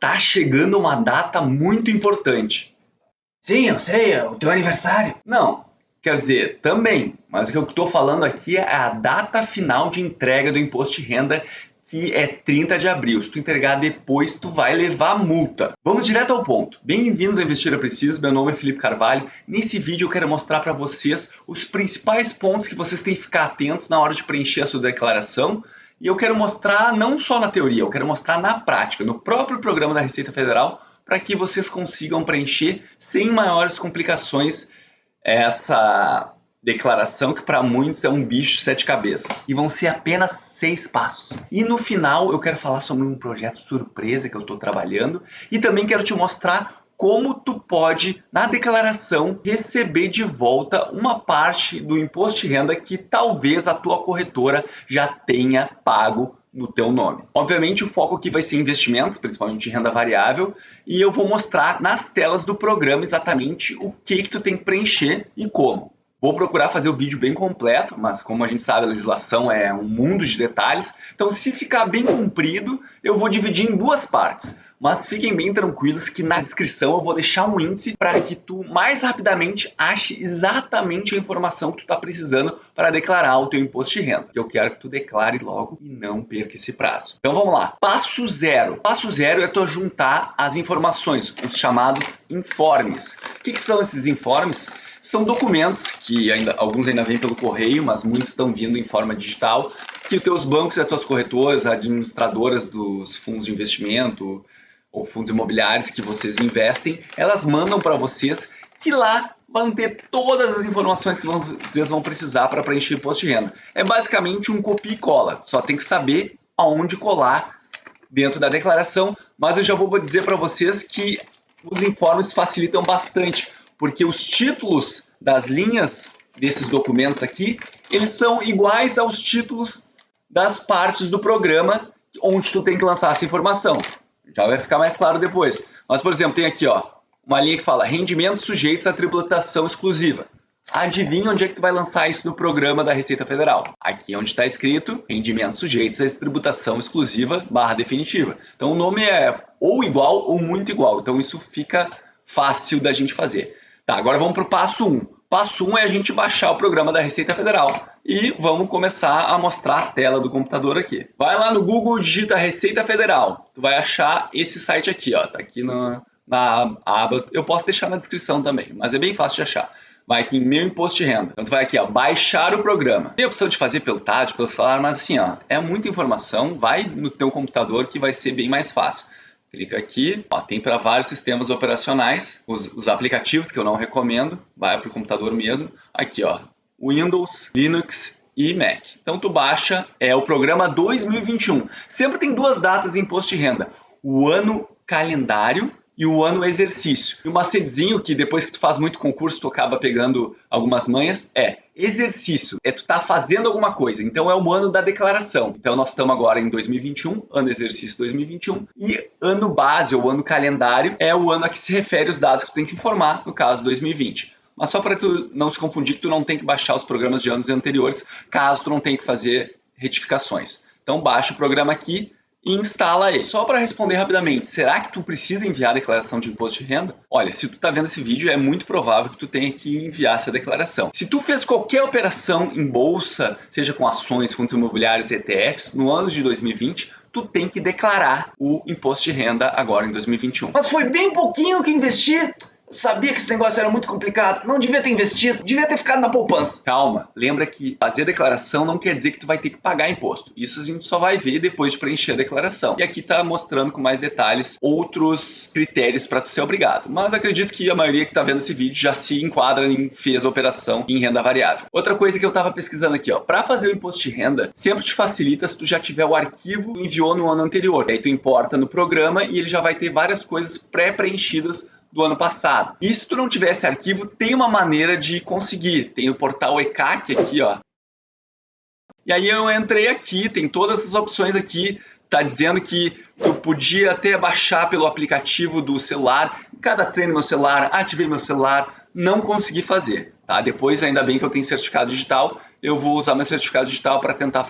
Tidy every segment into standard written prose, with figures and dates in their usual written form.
tá chegando uma data muito importante. Sim, eu sei, é o teu aniversário. Não, quer dizer, também, mas o que eu estou falando aqui é a data final de entrega do imposto de renda, que é 30 de abril. Se tu entregar depois, tu vai levar multa. Vamos direto ao ponto. Bem-vindos a Investir é Preciso, meu nome é Felipe Carvalho. Nesse vídeo eu quero mostrar para vocês os principais pontos que vocês têm que ficar atentos na hora de preencher a sua declaração. E eu quero mostrar não só na teoria, eu quero mostrar na prática, no próprio programa da Receita Federal, para que vocês consigam preencher sem maiores complicações essa declaração que para muitos é um bicho de 7 cabeças. E vão ser apenas 6 passos. E no final eu quero falar sobre um projeto surpresa que eu estou trabalhando e também quero te mostrar como tu pode, na declaração, receber de volta uma parte do imposto de renda que talvez a tua corretora já tenha pago no teu nome. Obviamente o foco aqui vai ser investimentos, principalmente em renda variável, e eu vou mostrar nas telas do programa exatamente o que tu tem que preencher e como. Vou procurar fazer o vídeo bem completo, mas como a gente sabe, a legislação é um mundo de detalhes, então se ficar bem comprido, eu vou dividir em 2 partes. Mas fiquem bem tranquilos que na descrição eu vou deixar um índice para que tu mais rapidamente ache exatamente a informação que tu está precisando para declarar o teu imposto de renda. Eu quero que tu declare logo e não perca esse prazo. Então vamos lá. Passo 0. Passo 0 é tu juntar as informações, os chamados informes. O que são esses informes? São documentos que alguns ainda vêm pelo correio, mas muitos estão vindo em forma digital, que os teus bancos e as tuas corretoras, administradoras dos fundos de investimento ou fundos imobiliários que vocês investem, elas mandam para vocês, que lá vão ter todas as informações que vocês vão precisar para preencher o imposto de renda. É basicamente um copia e cola, só tem que saber aonde colar dentro da declaração, mas eu já vou dizer para vocês que os informes facilitam bastante, porque os títulos das linhas desses documentos aqui, eles são iguais aos títulos das partes do programa onde tu tem que lançar essa informação. Já vai ficar mais claro depois. Mas, por exemplo, tem aqui uma linha que fala rendimentos sujeitos à tributação exclusiva. Adivinha onde é que tu vai lançar isso no programa da Receita Federal? Aqui é onde está escrito rendimentos sujeitos à tributação exclusiva / definitiva. Então o nome é ou igual ou muito igual. Então isso fica fácil da gente fazer. Tá, agora vamos para o passo 1. Passo 1 é a gente baixar o programa da Receita Federal e vamos começar a mostrar a tela do computador aqui. Vai lá no Google, digita Receita Federal. Tu vai achar esse site aqui, ó. Tá aqui na aba. Eu posso deixar na descrição também, mas é bem fácil de achar. Vai aqui em Meu Imposto de Renda. Então tu vai aqui, ó, baixar o programa. Tem a opção de fazer pelo TAD, pelo celular, mas assim, ó, é muita informação. Vai no teu computador que vai ser bem mais fácil. Clica aqui, ó, tem para vários sistemas operacionais, os aplicativos que eu não recomendo, vai para o computador mesmo. Aqui, ó, Windows, Linux e Mac. Então tu baixa, é o programa 2021. Sempre tem 2 datas em imposto de renda, o ano calendário e o ano exercício. E o macetezinho que depois que tu faz muito concurso, tu acaba pegando algumas manhas, é exercício. É tu tá fazendo alguma coisa. Então é o ano da declaração. Então nós estamos agora em 2021, ano exercício 2021. E ano base ou ano calendário é o ano a que se refere os dados que tu tem que informar, no caso 2020. Mas só para tu não se confundir que tu não tem que baixar os programas de anos anteriores, caso tu não tenha que fazer retificações. Então baixa o programa aqui e instala ele. Só para responder rapidamente, será que tu precisa enviar a declaração de imposto de renda? Olha, se tu está vendo esse vídeo, é muito provável que tu tenha que enviar essa declaração. Se tu fez qualquer operação em bolsa, seja com ações, fundos imobiliários, ETFs, no ano de 2020, tu tem que declarar o imposto de renda agora em 2021. Mas foi bem pouquinho que investi. Eu sabia que esse negócio era muito complicado. Não devia ter investido, devia ter ficado na poupança. Calma, lembra que fazer a declaração não quer dizer que tu vai ter que pagar imposto. Isso a gente só vai ver depois de preencher a declaração. E aqui tá mostrando com mais detalhes outros critérios para tu ser obrigado. Mas acredito que a maioria que tá vendo esse vídeo já se enquadra em fez a operação em renda variável. Outra coisa que eu tava pesquisando aqui, ó, para fazer o imposto de renda, sempre te facilita se tu já tiver o arquivo que enviou no ano anterior. Aí tu importa no programa e ele já vai ter várias coisas pré-preenchidas do ano passado. E se tu não tiver esse arquivo, tem uma maneira de conseguir. Tem o portal ECAC aqui, ó. E aí eu entrei aqui, tem todas essas opções aqui. Tá dizendo que eu podia até baixar pelo aplicativo do celular. Cadastrei no meu celular, ativei meu celular, não consegui fazer. Tá? Depois, ainda bem que eu tenho certificado digital, eu vou usar meu certificado digital para tentar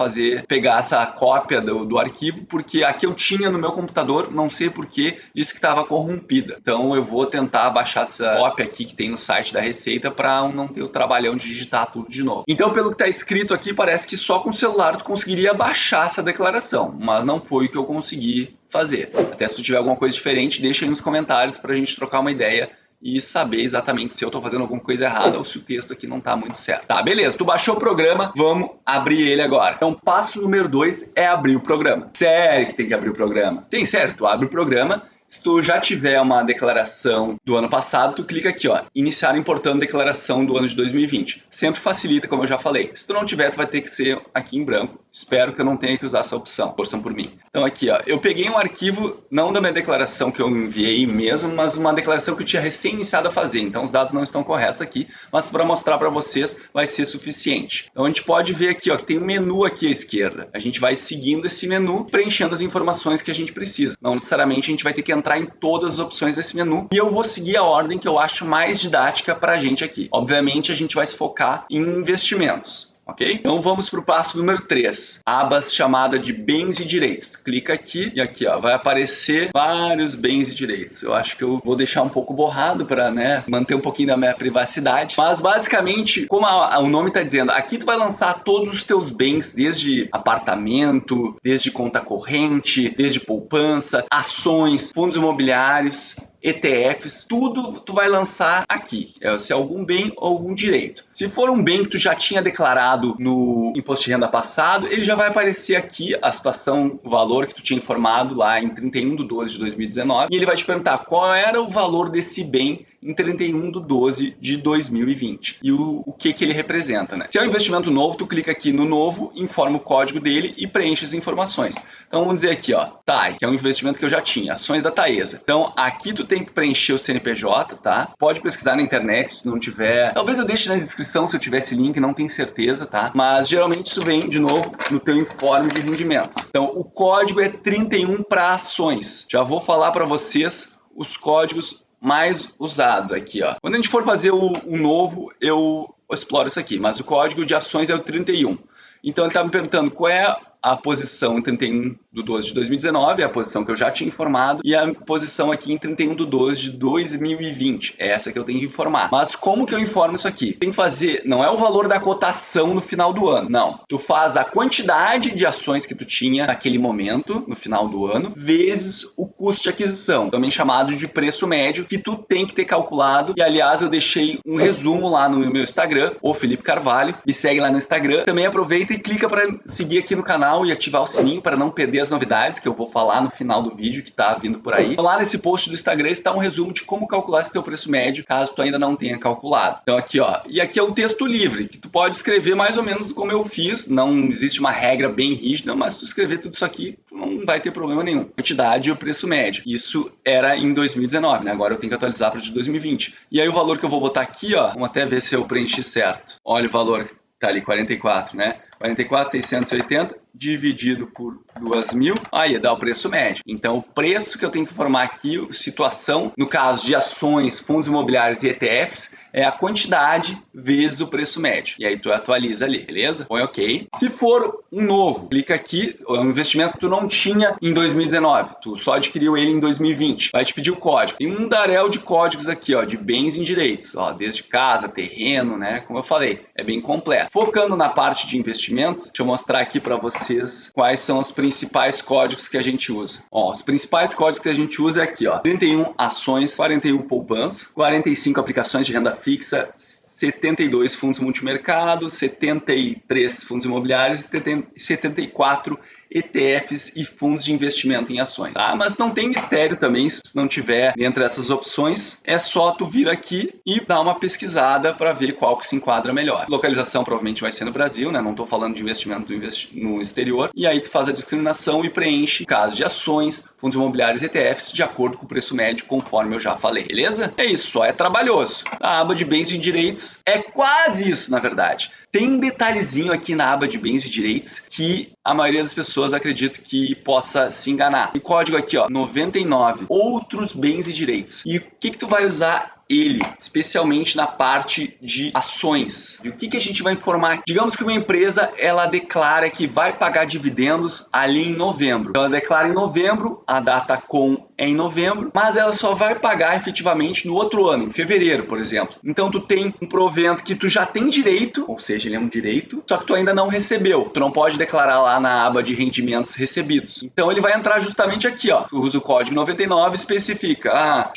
pegar essa cópia do arquivo, porque aqui eu tinha no meu computador, não sei porquê, disse que estava corrompida. Então eu vou tentar baixar essa cópia aqui que tem no site da Receita para não ter o trabalhão de digitar tudo de novo. Então, pelo que está escrito aqui, parece que só com o celular tu conseguiria baixar essa declaração, mas não foi o que eu consegui fazer. Até se tu tiver alguma coisa diferente, deixa aí nos comentários para a gente trocar uma ideia e saber exatamente se eu estou fazendo alguma coisa errada ou se o texto aqui não está muito certo. Tá, beleza. Tu baixou o programa, vamos abrir ele agora. Então, passo número 2 é abrir o programa. Sério que tem que abrir o programa? Sim, sério. Tu abre o programa. Se tu já tiver uma declaração do ano passado, tu clica aqui, ó, iniciar importando declaração do ano de 2020. Sempre facilita, como eu já falei. Se tu não tiver, tu vai ter que ser aqui em branco. Espero que eu não tenha que usar essa opção. Torçam por mim. Então aqui, ó, eu peguei um arquivo, não da minha declaração que eu enviei mesmo, mas uma declaração que eu tinha recém iniciado a fazer. Então os dados não estão corretos aqui, mas para mostrar para vocês vai ser suficiente. Então a gente pode ver aqui, ó, que tem um menu aqui à esquerda. A gente vai seguindo esse menu, preenchendo as informações que a gente precisa. Não necessariamente a gente vai ter que entrar em todas as opções desse menu, e eu vou seguir a ordem que eu acho mais didática para a gente aqui. Obviamente a gente vai se focar em investimentos. Ok? Então vamos para o passo número 3, aba chamada de bens e direitos. Tu clica aqui e aqui, ó, vai aparecer vários bens e direitos. Eu acho que eu vou deixar um pouco borrado para, né, manter um pouquinho da minha privacidade. Mas basicamente, como o nome está dizendo, aqui tu vai lançar todos os teus bens, desde apartamento, desde conta corrente, desde poupança, ações, fundos imobiliários, ETFs, tudo tu vai lançar aqui, se é algum bem ou algum direito. Se for um bem que tu já tinha declarado no imposto de renda passado, ele já vai aparecer aqui a situação, o valor que tu tinha informado lá em 31/12/2019, e ele vai te perguntar qual era o valor desse bem em 31/12/2020 e o que ele representa, né? Se é um investimento novo, tu clica aqui no novo, informa o código dele e preenche as informações. Então vamos dizer aqui, ó, TAI, que é um investimento que eu já tinha, ações da Taesa. Então aqui tu tem que preencher o CNPJ, tá? Pode pesquisar na internet se não tiver. Talvez eu deixe na descrição se eu tivesse link, não tenho certeza, tá? Mas geralmente isso vem de novo no teu informe de rendimentos. Então o código é 31 para ações. Já vou falar para vocês os códigos mais usados aqui, ó. Quando a gente for fazer o novo, eu exploro isso aqui, mas o código de ações é o 31. Então ele está me perguntando qual é a posição em 31/12/2019, é a posição que eu já tinha informado, e a posição aqui em 31/12/2020, é essa que eu tenho que informar. Mas como que eu informo isso aqui? Tem que fazer, não é o valor da cotação no final do ano, não. Tu faz a quantidade de ações que tu tinha naquele momento, no final do ano, vezes o custo de aquisição, também chamado de preço médio, que tu tem que ter calculado. E aliás, eu deixei um resumo lá no meu Instagram, o Felipe Carvalho, me segue lá no Instagram. Também aproveita e clica para seguir aqui no canal e ativar o sininho para não perder as novidades que eu vou falar no final do vídeo que está vindo por aí. Então, lá nesse post do Instagram está um resumo de como calcular esse teu preço médio, caso tu ainda não tenha calculado. Então aqui, ó, e aqui é um texto livre, que tu pode escrever mais ou menos como eu fiz, não existe uma regra bem rígida, mas se tu escrever tudo isso aqui, tu não vai ter problema nenhum. Quantidade e o preço médio. Isso era em 2019, né? Agora eu tenho que atualizar para de 2020. E aí o valor que eu vou botar aqui, ó, vamos até ver se eu preenchi certo. Olha o valor que tá ali, 44, né? 44.680 dividido por 2.000, aí dá o preço médio. Então, o preço que eu tenho que informar aqui, situação, no caso de ações, fundos imobiliários e ETFs, é a quantidade vezes o preço médio. E aí tu atualiza ali, beleza? Põe OK. Se for um novo, clica aqui, é um investimento que tu não tinha em 2019, tu só adquiriu ele em 2020. Vai te pedir o código. Tem um daréu de códigos aqui, ó, de bens e direitos, ó, desde casa, terreno, né? Como eu falei, é bem completo. Focando na parte de investimentos, deixa eu mostrar aqui para vocês quais são os principais códigos que a gente usa. Ó, os principais códigos que a gente usa é aqui, ó, 31 ações, 41 poupança, 45 aplicações de renda fixa, 72 fundos multimercado, 73 fundos imobiliários e 74 ETFs e fundos de investimento em ações, tá? Mas não tem mistério também, se não tiver dentre essas opções, é só tu vir aqui e dar uma pesquisada para ver qual que se enquadra melhor. Localização provavelmente vai ser no Brasil, né? Não estou falando de investimento no exterior. E aí tu faz a discriminação e preenche caso de ações, fundos imobiliários e ETFs de acordo com o preço médio, conforme eu já falei, beleza? É isso, só é trabalhoso. A aba de bens e direitos é quase isso, na verdade. Tem um detalhezinho aqui na aba de bens e direitos que a maioria das pessoas acredita que possa se enganar. O código aqui, ó, 99, outros bens e direitos. E o que tu vai usar ele, especialmente na parte de ações. E o que a gente vai informar? Digamos que uma empresa, ela declara que vai pagar dividendos ali em novembro. Então, ela declara em novembro, a data com é em novembro, mas ela só vai pagar efetivamente no outro ano, em fevereiro, por exemplo. Então, tu tem um provento que tu já tem direito, ou seja, ele é um direito, só que tu ainda não recebeu. Tu não pode declarar lá na aba de rendimentos recebidos. Então, ele vai entrar justamente aqui, ó. Tu usa o código 99, especifica,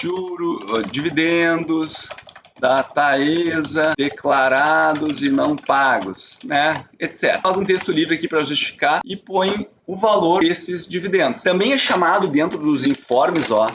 dividendos, data ESA, declarados e não pagos, né, etc. Faz um texto livre aqui para justificar e põe o valor desses dividendos. Também é chamado dentro dos informes, ó,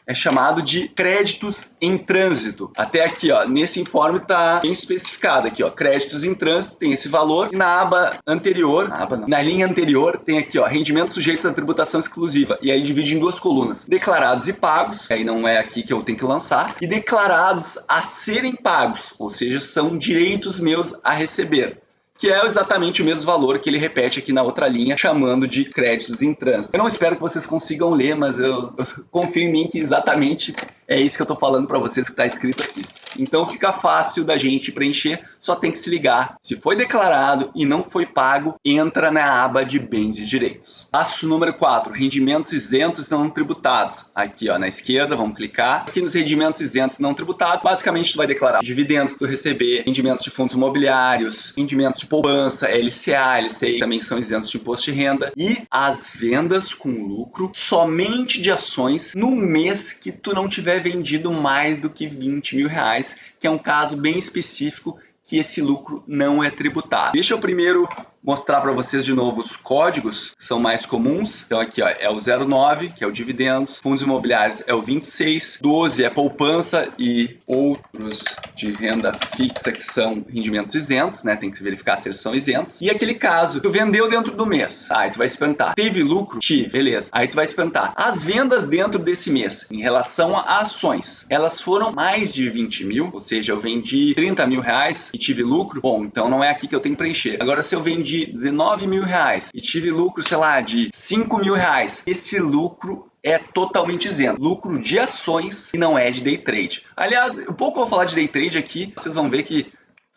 é chamado de créditos em trânsito. Até aqui, ó, nesse informe tá bem especificado aqui, ó, créditos em trânsito, tem esse valor. E na aba anterior, na linha anterior, tem aqui, ó, rendimentos sujeitos à tributação exclusiva. E aí divide em duas colunas: declarados e pagos, aí não é aqui que eu tenho que lançar, e declarados a serem pagos, ou seja, são direitos meus a receber, que é exatamente o mesmo valor que ele repete aqui na outra linha, chamando de créditos em trânsito. Eu não espero que vocês consigam ler, mas eu confio em mim que exatamente é isso que eu estou falando para vocês que está escrito aqui. Então fica fácil da gente preencher, só tem que se ligar. Se foi declarado e não foi pago, entra na aba de bens e direitos. Passo número 4, rendimentos isentos não tributados. Aqui, ó, na esquerda, vamos clicar. Aqui nos rendimentos isentos não tributados, basicamente tu vai declarar dividendos que tu receber, rendimentos de fundos imobiliários, rendimentos de poupança, LCA, LCI também são isentos de imposto de renda, e as vendas com lucro somente de ações no mês que tu não tiver vendido mais do que 20 mil reais, que é um caso bem específico que esse lucro não é tributado. Deixa eu primeiro mostrar para vocês de novo os códigos que são mais comuns. Então aqui, ó, é o 09, que é o dividendos, fundos imobiliários é o 26, 12 é poupança e outros de renda fixa, que são rendimentos isentos, né? Tem que verificar se eles são isentos. E aquele caso, tu vendeu dentro do mês. Aí tu vai se perguntar, teve lucro? Tive, beleza. Aí tu vai se perguntar, as vendas dentro desse mês, em relação a ações, elas foram mais de 20 mil? Ou seja, eu vendi 30 mil reais e tive lucro? Bom, então não é aqui que eu tenho que preencher. Agora, se eu vendi 19 mil reais e tive lucro, sei lá, de 5 mil reais, esse lucro é totalmente isento. Lucro de ações e não é de day trade. Aliás, um pouco eu vou falar de day trade aqui, vocês vão ver que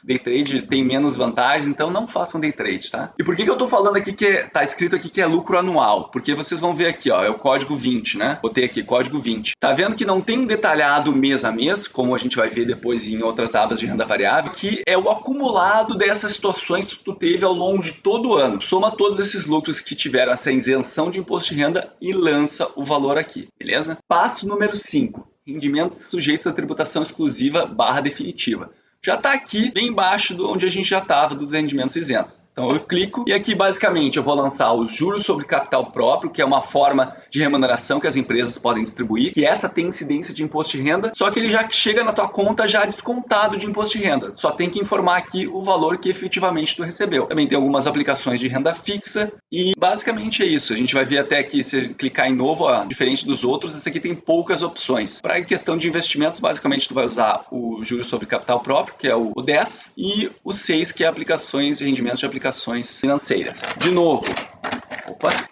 day trade tem menos vantagens, então não façam day trade, tá? E por que eu tô falando aqui que tá escrito aqui que é lucro anual? Porque vocês vão ver aqui, ó, é o código 20, né? Botei aqui, código 20. Tá vendo que não tem detalhado mês a mês, como a gente vai ver depois em outras abas de renda variável, que é o acumulado dessas situações que tu teve ao longo de todo o ano. Soma todos esses lucros que tiveram essa isenção de imposto de renda e lança o valor aqui, beleza? Passo número 5, rendimentos sujeitos à tributação exclusiva / definitiva. Já está aqui bem embaixo de onde a gente já estava dos rendimentos isentos. Então eu clico e aqui basicamente eu vou lançar os juros sobre capital próprio, que é uma forma de remuneração que as empresas podem distribuir, que essa tem incidência de imposto de renda, só que ele já chega na tua conta já descontado de imposto de renda. Só tem que informar aqui o valor que efetivamente tu recebeu. Também tem algumas aplicações de renda fixa e basicamente é isso. A gente vai ver até aqui, se clicar em novo, ó, diferente dos outros, esse aqui tem poucas opções. Para questão de investimentos, basicamente tu vai usar o juros sobre capital próprio, que é o 10, e o 6, que é aplicações de rendimentos de aplicações financeiras. De novo,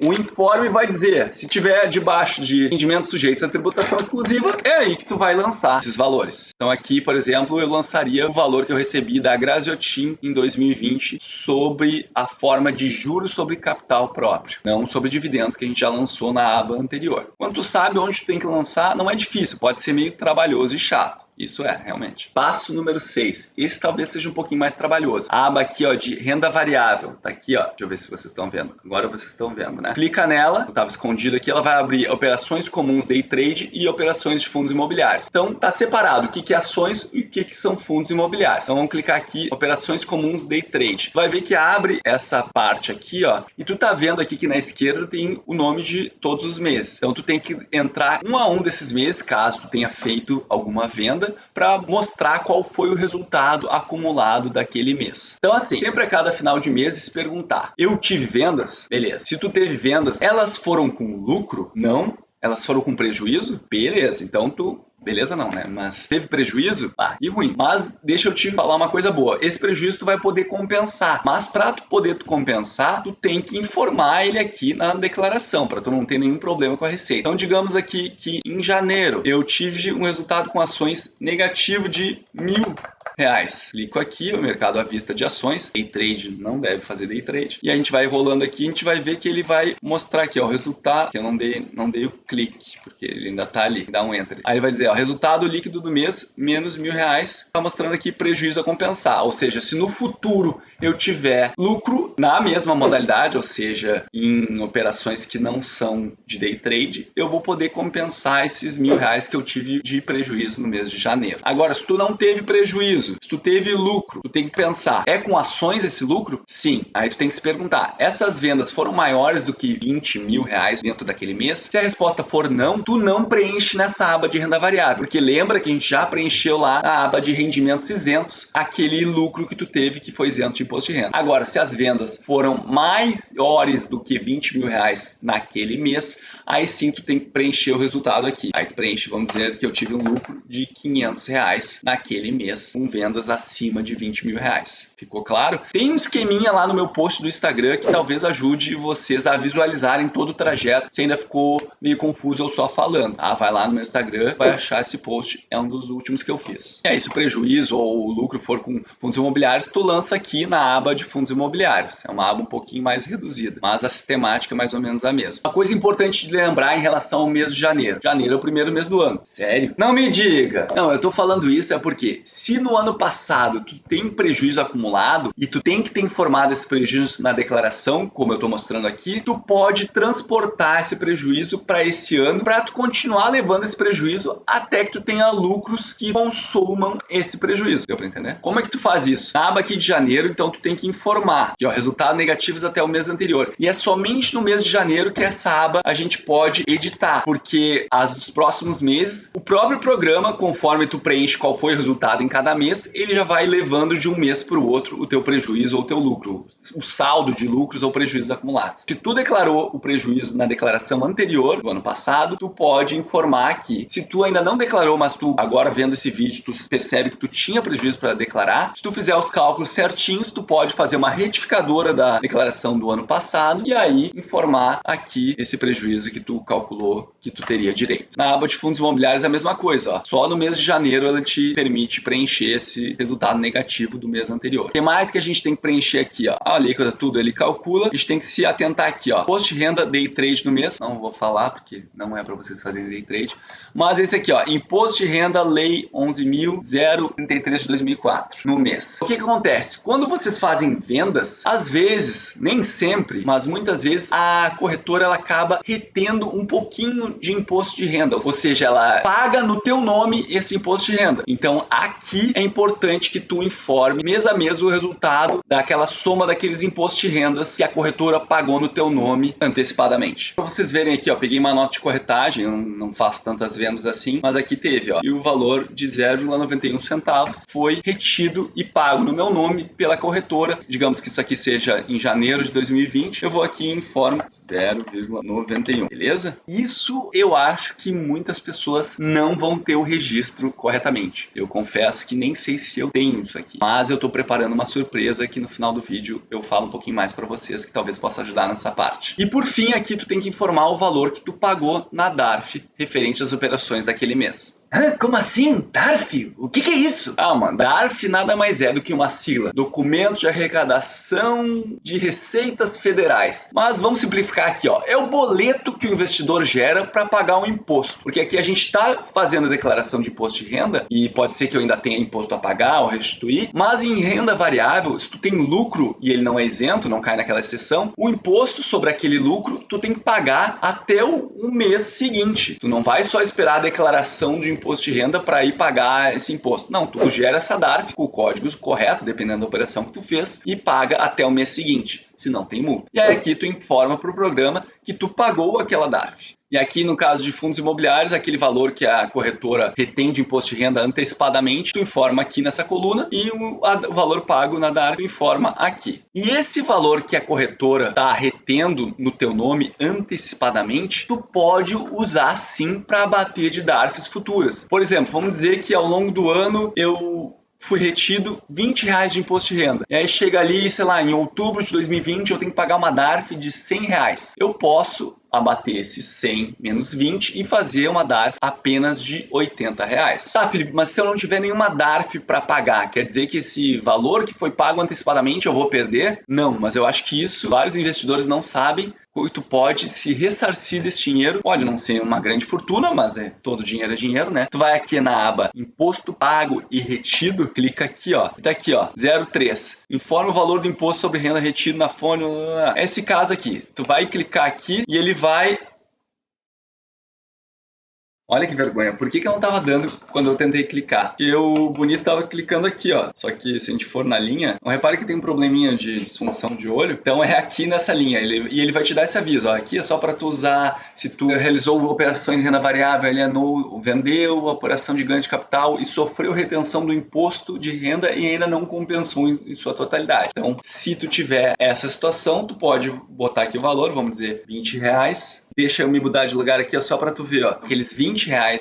o informe vai dizer, se tiver debaixo de rendimentos sujeitos à tributação exclusiva, é aí que tu vai lançar esses valores. Então aqui, por exemplo, eu lançaria o valor que eu recebi da Graziotin em 2020 sobre a forma de juros sobre capital próprio, não sobre dividendos que a gente já lançou na aba anterior. Quando tu sabe onde tu tem que lançar, não é difícil, pode ser meio trabalhoso e chato. Isso é, realmente. Passo número 6. Esse talvez seja um pouquinho mais trabalhoso. A aba aqui, ó, de renda variável. Tá aqui, ó. Deixa eu ver se vocês estão vendo. Agora vocês estão vendo, né? Clica nela. Eu tava escondido aqui. Ela vai abrir operações comuns day trade e operações de fundos imobiliários. Então, tá separado o que é ações e o que são fundos imobiliários. Então, vamos clicar aqui, operações comuns day trade. Vai ver que abre essa parte aqui, ó. E tu tá vendo aqui que na esquerda tem o nome de todos os meses. Então, tu tem que entrar um a um desses meses, caso tu tenha feito alguma venda, para mostrar qual foi o resultado acumulado daquele mês. Então assim, sempre a cada final de mês se perguntar, eu tive vendas? Beleza. Se tu teve vendas, elas foram com lucro? Não. Elas foram com prejuízo? Beleza, então tu... Beleza não, né? Mas teve prejuízo? Ah, e ruim. Mas deixa eu te falar uma coisa boa. Esse prejuízo tu vai poder compensar. Mas para tu poder compensar, tu tem que informar ele aqui na declaração, para tu não ter nenhum problema com a receita. Então, digamos aqui que em janeiro eu tive um resultado com ações negativo de R$1.000. Clico aqui, o mercado à vista de ações. Day trade não deve fazer day trade. E a gente vai rolando aqui, a gente vai ver que ele vai mostrar aqui, ó, o resultado. Que eu não dei o clique, porque ele ainda tá ali. Dá um enter. Aí ele vai dizer, ó, resultado líquido do mês, menos R$1.000. Tá mostrando aqui prejuízo a compensar. Ou seja, se no futuro eu tiver lucro na mesma modalidade, ou seja, em operações que não são de day trade, eu vou poder compensar esses R$1.000 que eu tive de prejuízo no mês de janeiro. Agora, se tu não teve prejuízo, se tu teve lucro, tu tem que pensar, é com ações esse lucro? Sim. Aí tu tem que se perguntar, essas vendas foram maiores do que R$20.000 dentro daquele mês? Se a resposta for não, tu não preenche nessa aba de renda variável, porque lembra que a gente já preencheu lá na aba de rendimentos isentos, aquele lucro que tu teve que foi isento de imposto de renda. Agora, se as vendas foram maiores do que R$20.000 naquele mês, aí sim tu tem que preencher o resultado aqui. Aí tu preenche, vamos dizer que eu tive um lucro de R$500 naquele mês, com vendas acima de R$20.000. Ficou claro? Tem um esqueminha lá no meu post do Instagram que talvez ajude vocês a visualizarem todo o trajeto, se ainda ficou meio confuso eu só falando. Ah, vai lá no meu Instagram, vai achar esse post, é um dos últimos que eu fiz. E aí, se o prejuízo ou o lucro for com fundos imobiliários, tu lança aqui na aba de fundos imobiliários. É uma aba um pouquinho mais reduzida, mas a sistemática é mais ou menos a mesma. Uma coisa importante de lembrar em relação ao mês de janeiro. Janeiro é o primeiro mês do ano. Sério? Não me diga! Não, eu tô falando isso é porque se no ano passado tu tem prejuízo acumulado e tu tem que ter informado esse prejuízo na declaração, como eu tô mostrando aqui, tu pode transportar esse prejuízo para esse ano para tu continuar levando esse prejuízo até que tu tenha lucros que consumam esse prejuízo. Deu para entender? Como é que tu faz isso? Na aba aqui de janeiro, então tu tem que informar que, ó, resultados negativos até o mês anterior. E é somente no mês de janeiro que essa aba a gente pode editar, porque as dos próximos meses, o próprio programa, conforme tu preenche qual foi o resultado em cada mês, ele já vai levando de um mês para o outro o teu prejuízo ou o teu lucro, o saldo de lucros ou prejuízos acumulados. Se tu declarou o prejuízo na declaração anterior, do ano passado, tu pode informar aqui. Se tu ainda não declarou, mas tu agora vendo esse vídeo, tu percebe que tu tinha prejuízo para declarar, se tu fizer os cálculos certinhos, tu pode fazer uma retificadora da declaração do ano passado e aí informar aqui esse prejuízo que tu calculou que tu teria direito. Na aba de fundos imobiliários é a mesma coisa, ó. Só no mês de janeiro ela te permite preencher esse resultado negativo do mês anterior. O que mais que a gente tem que preencher aqui, ó? A alíquota, tudo ele calcula, a gente tem que se atentar aqui, ó. Imposto de renda day trade no mês, não vou falar porque não é para vocês fazerem day trade, mas esse aqui, ó, imposto de renda lei 11.033 de 2004 no mês. O que acontece? Quando vocês fazem vendas, às vezes, nem sempre, mas muitas vezes a corretora ela acaba retendo um pouquinho de imposto de renda, ou seja, ela paga no teu nome esse imposto de renda. Então aqui é importante que tu informe mês a mês o resultado daquela soma daqueles impostos de rendas que a corretora pagou no teu nome antecipadamente. Para vocês verem aqui, ó, peguei uma nota de corretagem, eu não faço tantas vendas assim, mas aqui teve, ó, e o valor de 0,91 centavos foi retido e pago no meu nome pela corretora. Digamos que isso aqui seja em janeiro de 2020, eu vou aqui e informo 0,91, beleza? Isso eu acho que muitas pessoas não vão ter o registro corretamente. Eu confesso que nem sei se eu tenho isso aqui, mas eu tô preparando uma surpresa que no final do vídeo eu falo um pouquinho mais para vocês que talvez possa ajudar nessa parte. E por fim aqui tu tem que informar o valor que tu pagou na DARF referente às operações daquele mês. Como assim? DARF? O que é isso? Mano, DARF nada mais é do que uma sigla, Documento de Arrecadação de Receitas Federais. Mas vamos simplificar aqui, ó. É o boleto que o investidor gera para pagar um imposto. Porque aqui a gente está fazendo a declaração de imposto de renda e pode ser que eu ainda tenha imposto a pagar ou restituir, mas em renda variável, se tu tem lucro e ele não é isento, não cai naquela exceção, o imposto sobre aquele lucro tu tem que pagar até o mês seguinte. Tu não vai só esperar a declaração de imposto de renda para ir pagar esse imposto. Não, tu gera essa DARF com o código correto, dependendo da operação que tu fez, e paga até o mês seguinte, se não tem multa. E aí aqui tu informa para o programa que tu pagou aquela DARF. E aqui no caso de fundos imobiliários, aquele valor que a corretora retém de imposto de renda antecipadamente, tu informa aqui nessa coluna e o valor pago na DARF tu informa aqui. E esse valor que a corretora está retendo no teu nome antecipadamente, tu pode usar sim para abater de DARFs futuras. Por exemplo, vamos dizer que ao longo do ano eu fui retido R$20 de imposto de renda. E aí chega ali, sei lá, em outubro de 2020 eu tenho que pagar uma DARF de R$100. Eu posso abater esses 100 menos 20 e fazer uma DARF apenas de R$80. Tá, Felipe, mas se eu não tiver nenhuma DARF para pagar, quer dizer que esse valor que foi pago antecipadamente eu vou perder? Não, mas eu acho que isso vários investidores não sabem. Tu pode se ressarcir desse dinheiro, pode não ser uma grande fortuna, mas todo dinheiro é dinheiro, né? Tu vai aqui na aba Imposto Pago e Retido, clica aqui, ó, tá aqui, ó, 03. Informa o valor do imposto sobre renda retido na fonte. Esse caso aqui, tu vai clicar aqui e ele vai... Olha que vergonha, por que eu não estava dando quando eu tentei clicar? Porque o bonito estava clicando aqui, ó. Só que se a gente for na linha, não repare que tem um probleminha de disfunção de olho. Então é aqui nessa linha, e ele vai te dar esse aviso, ó. Aqui é só para tu usar se tu realizou operações em renda variável, alienou, vendeu, operação de ganho de capital e sofreu retenção do imposto de renda e ainda não compensou em sua totalidade. Então, se tu tiver essa situação, tu pode botar aqui o valor, vamos dizer R$20. Deixa eu me mudar de lugar aqui, ó, só para tu ver, ó, aqueles R$20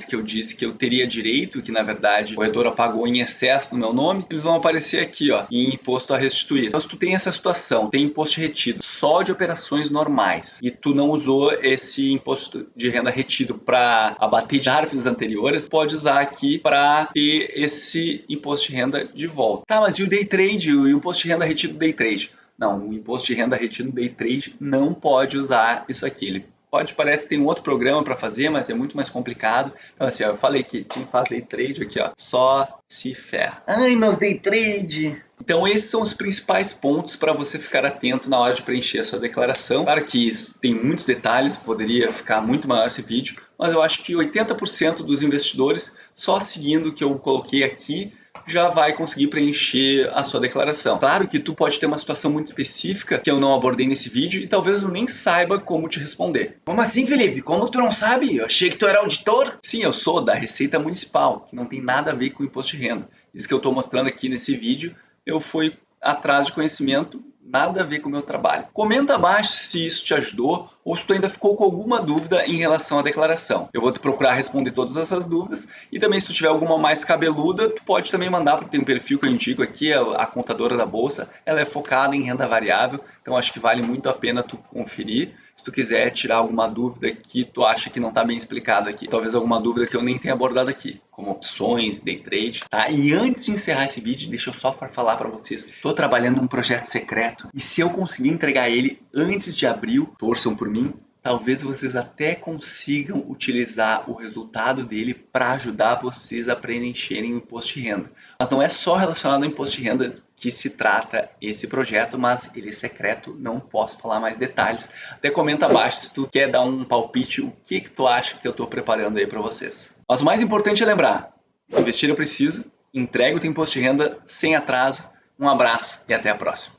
que eu disse que eu teria direito, que na verdade a corretora pagou em excesso no meu nome, eles vão aparecer aqui, ó, em imposto a restituir. Então, se tu tem essa situação, tem imposto retido só de operações normais e tu não usou esse imposto de renda retido para abater de DARFs anteriores, pode usar aqui para ter esse imposto de renda de volta. Tá, mas e o day trade, o imposto de renda retido do day trade? Não, o imposto de renda retido do day trade não pode usar isso aqui. Ele parece que tem um outro programa para fazer, mas é muito mais complicado. Então assim, ó, eu falei que quem faz day trade aqui, ó, só se ferra. Ai, meus day trade! Então esses são os principais pontos para você ficar atento na hora de preencher a sua declaração. Claro que tem muitos detalhes, poderia ficar muito maior esse vídeo, mas eu acho que 80% dos investidores, só seguindo o que eu coloquei aqui, já vai conseguir preencher a sua declaração. Claro que tu pode ter uma situação muito específica que eu não abordei nesse vídeo e talvez eu nem saiba como te responder. Como assim, Felipe? Como tu não sabe? Eu achei que tu era auditor. Sim, eu sou da Receita Municipal, que não tem nada a ver com o imposto de renda. Isso que eu estou mostrando aqui nesse vídeo, eu fui atrás de conhecimento, nada a ver com o meu trabalho. Comenta abaixo se isso te ajudou ou se tu ainda ficou com alguma dúvida em relação à declaração. Eu vou te procurar responder todas essas dúvidas e também se tu tiver alguma mais cabeluda, tu pode também mandar, porque tem um perfil que eu indico aqui, a Contadora da Bolsa, ela é focada em renda variável, então acho que vale muito a pena tu conferir. Se tu quiser tirar alguma dúvida que tu acha que não está bem explicado aqui, talvez alguma dúvida que eu nem tenha abordado aqui, como opções, day trade, tá? E antes de encerrar esse vídeo, deixa eu só falar para vocês, estou trabalhando num projeto secreto e se eu conseguir entregar ele antes de abril, torçam por mim, talvez vocês até consigam utilizar o resultado dele para ajudar vocês a preencherem o imposto de renda. Mas não é só relacionado ao imposto de renda que se trata esse projeto, mas ele é secreto, não posso falar mais detalhes. Até comenta abaixo se tu quer dar um palpite, o que tu acha que eu estou preparando aí para vocês. Mas o mais importante é lembrar, investir eu preciso, entrega o teu imposto de renda sem atraso. Um abraço e até a próxima.